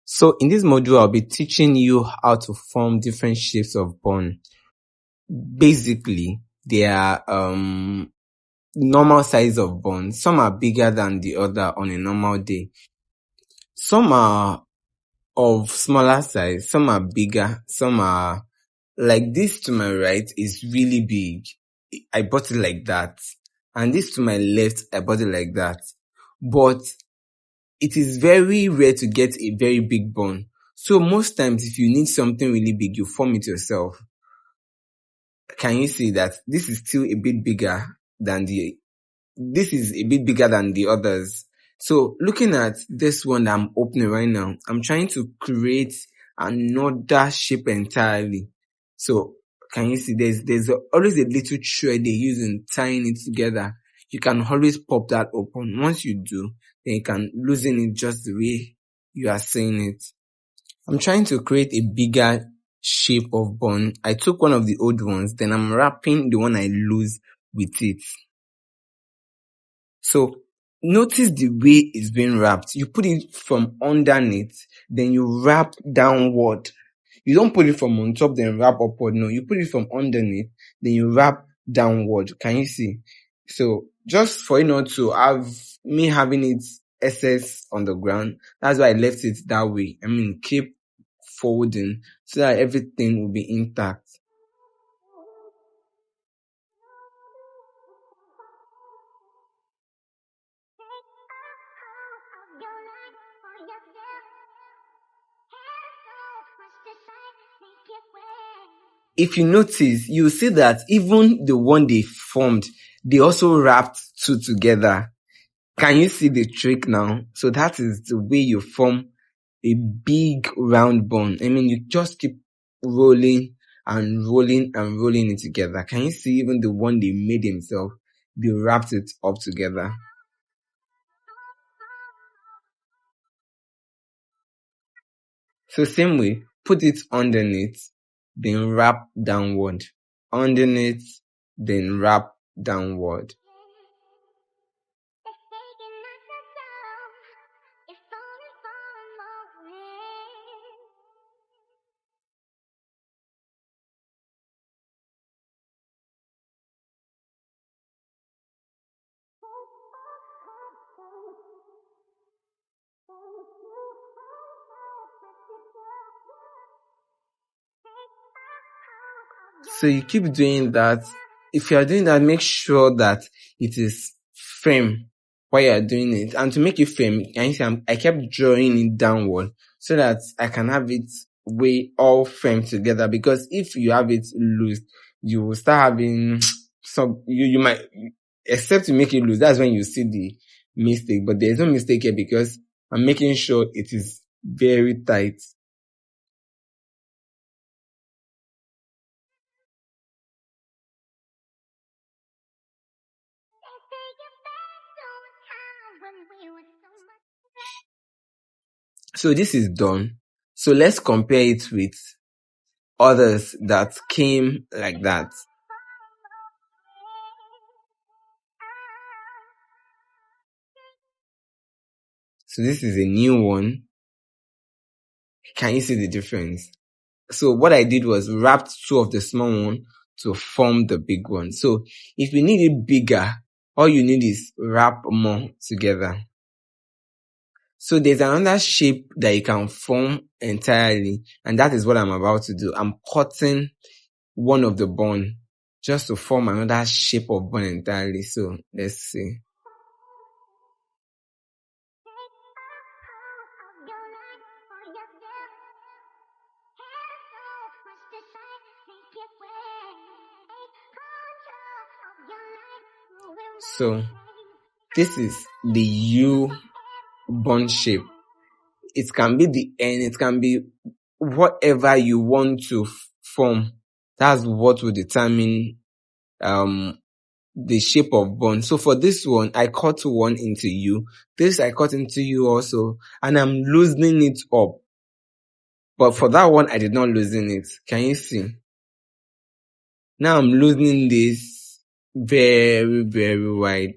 So in this module, I'll be teaching you how to form different shapes of bun. Basically, they are normal size of bun. Some are bigger than the other on a normal day. Some are of smaller size, some are bigger, some are like this to my right is really big. I bought it like that. And this to my left, I bought it like that. But it is very rare to get a very big bun. So most times if you need something really big, you form it yourself. Can you see that this is still a bit bigger than the others? So looking at this one that I'm opening right now, I'm trying to create another shape entirely. So can you see there's always a little thread they use in tying it together. You can always pop that open. Once you do, then you can loosen it just the way you are seeing it. I'm trying to create a bigger shape of bun. I took one of the old ones, then I'm wrapping the one I lose with it. So notice the way it's being wrapped. You put it from underneath, then you wrap downward. You don't put it from on top, then wrap upward. No, you put it from underneath, then you wrap downward. Can you see? So just for you not to have me having it excess on the ground, that's why I left it that way. Keep folding so that everything will be intact. If you notice, you see that even the one they formed, they also wrapped two together. Can you see the trick now? So that is the way you form a big round bun. You just keep rolling and rolling and rolling it together. Can you see even the one they made themselves? They wrapped it up together. So same way, put it underneath, then wrap downward. Underneath, then wrap downward. So you keep doing that. If you are doing that, make sure that it is firm while you are doing it. And to make it firm, I kept drawing it downward so that I can have it way all firm together. Because if you have it loose, you will start having you might, except to make it loose, that's when you see the mistake. But there's no mistake here because I'm making sure it is very tight. So this is done. So let's compare it with others that came like that. So this is a new one. Can you see the difference? So what I did was wrapped two of the small one to form the big one. So if you need it bigger, all you need is wrap more together. So there's another shape that you can form entirely, and that is what I'm about to do. I'm cutting one of the bun just to form another shape of bun entirely. So let's see. So this is the U bun shape. It can be the N, it can be whatever you want to form. That's what will determine the shape of bun. So for this one, I cut one into U. This I cut into U also, and I'm loosening it up. But for that one, I did not loosen it. Can you see? Now I'm loosening this very, very wide.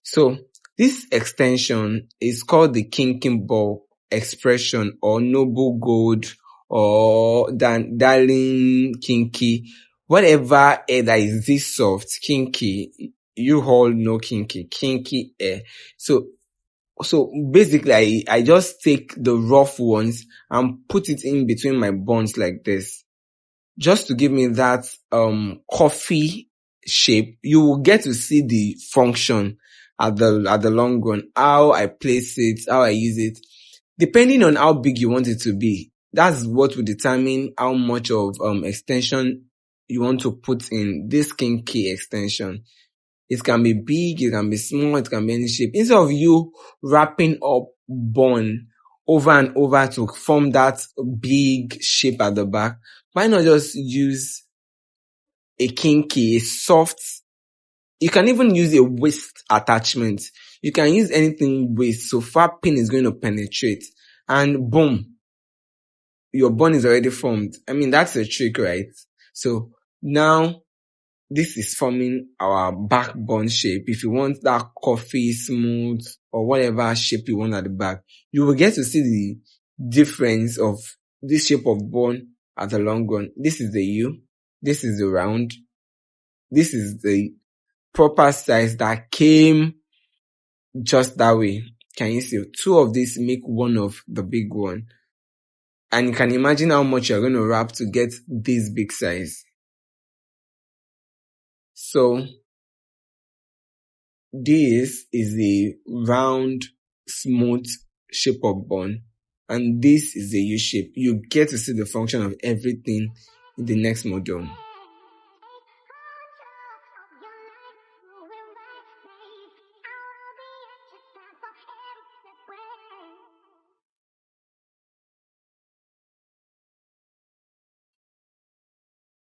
So This extension is called the kinking ball expression or noble gold or darling kinky. Whatever hair that is this soft, kinky, you all know kinky hair. So basically I just take the rough ones and put it in between my buns like this, just to give me that coffee shape. You will get to see the function at the long run, how I place it, how I use it, depending on how big you want it to be. That's what will determine how much of extension you want to put in this kinky extension. It can be big, it can be small, it can be any shape. Instead of you wrapping up bun over and over to form that big shape at the back, why not just use a kinky, a soft? You can even use a waist attachment. You can use anything waist, so far pin is going to penetrate, and boom, your bun is already formed. I mean, that's a trick, right? So now this is forming our back bun shape. If you want that coffee, smooth, or whatever shape you want at the back, you will get to see the difference of this shape of bun at the long run. This is the U, this is the round, this is the proper size that came just that way. Can you see? Two of these make one of the big one. And you can imagine how much you're going to wrap to get this big size. So this is a round, smooth shape of bun, and this is a U shape. You get to see the function of everything in the next module.